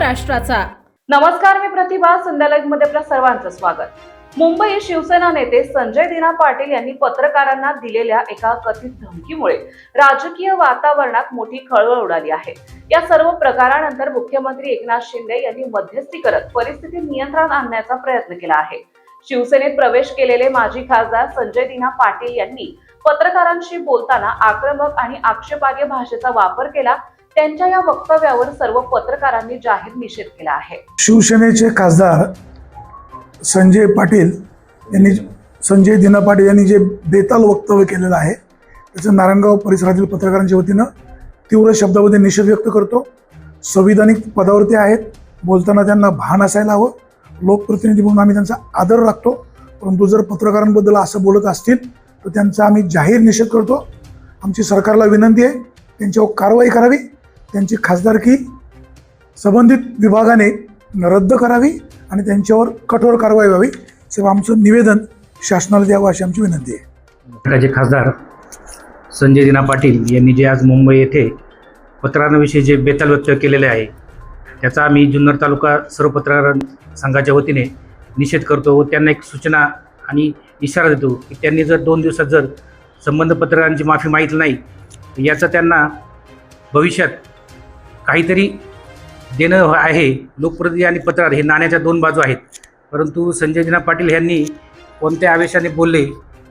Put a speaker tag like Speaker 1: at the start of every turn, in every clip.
Speaker 1: महाराष्ट्राचा।
Speaker 2: नमस्कार, मी प्रतिभा। संध्या लाईव्ह मध्ये आपल्या सर्वांचं स्वागत। मुंबई शिवसेना नेते संजय दिना पाटील यांनी पत्रकारांना दिलेल्या एका कथित धमकीमुळे राजकीय वातावरणात मोठी खळबळ उडाली आहे। या सर्व प्रकारानंतर मुख्यमंत्री एकनाथ शिंदे यांनी मध्यस्थी करत परिस्थिती नियंत्रणात आणण्याचा प्रयत्न केला आहे। शिवसेनेत प्रवेश केलेले माजी खासदार संजय दिना पाटील यांनी पत्रकारांशी बोलताना आक्रमक आणि आक्षेपार्ह भाषेचा वापर केला। त्यांच्या या वक्तव्यावर सर्व पत्रकारांनी जाहीर निषेध केला आहे।
Speaker 3: शिवसेनेचे खासदार संजय दिना पाटील यांनी जे बेताल वक्तव्य केलेलं आहे त्याचं नारायणगाव परिसरातील पत्रकारांच्या वतीनं तीव्र शब्दामध्ये निषेध व्यक्त करतो। संविधानिक पदावरती आहेत, बोलताना त्यांना भान असायला हवं। लोकप्रतिनिधी म्हणून आम्ही त्यांचा आदर राखतो, परंतु जर पत्रकारांबद्दल असं बोलत असतील तर त्यांचा आम्ही जाहीर निषेध करतो। आमची सरकारला विनंती आहे त्यांच्यावर कारवाई करावी, त्यांची खासदारकी संबंधित विभागाने रद्द करावी आणि त्यांच्यावर कठोर कारवाई व्हावी असं आमचं निवेदन शासनाला द्यावं अशी आमची विनंती आहे।
Speaker 4: राज्य खासदार संजय दिना पाटील यांनी जे आज मुंबई येथे पत्रकारांविषयी जे बेताल वक्तव्य केलेले आहे त्याचा आम्ही जुन्नर तालुका सर्व पत्रकार संघाच्या वतीने निषेध करतो व त्यांना एक सूचना आणि इशारा देतो की त्यांनी जर 2 दिवसात जर संबंध पत्रकारांची माफी मागितली नाही तर याचा त्यांना भविष्यात काहीतरी देणं आहे। लोकप्रतिनिधी आणि पत्रकार हे नाण्याच्या 2 बाजू आहेत, परंतु संजय दिना पाटील यांनी कोणत्या आवेशाने बोलले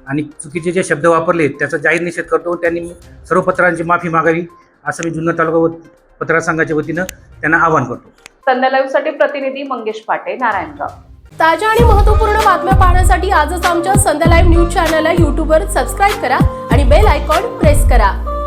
Speaker 4: आणि चुकीचे जे शब्द वापरले त्याचा जाहीर निषेध करतो। त्यांनी सर्व पत्रकारांची माफी मागावी असं मी जुन्नर तालुका पत्रकार संघाच्या वतीनं त्यांना आवाहन करतो।
Speaker 2: संध्या लाईव्ह साठी प्रतिनिधी मंगेश पाटे, नारायणगाव।
Speaker 1: ताज्या आणि महत्त्वपूर्ण बातम्या पाहण्यासाठी आजच आमच्या संध्या लाईव्ह न्यूज चॅनलला YouTube वर सबस्क्राईब करा आणि बेल आयकॉन प्रेस करा।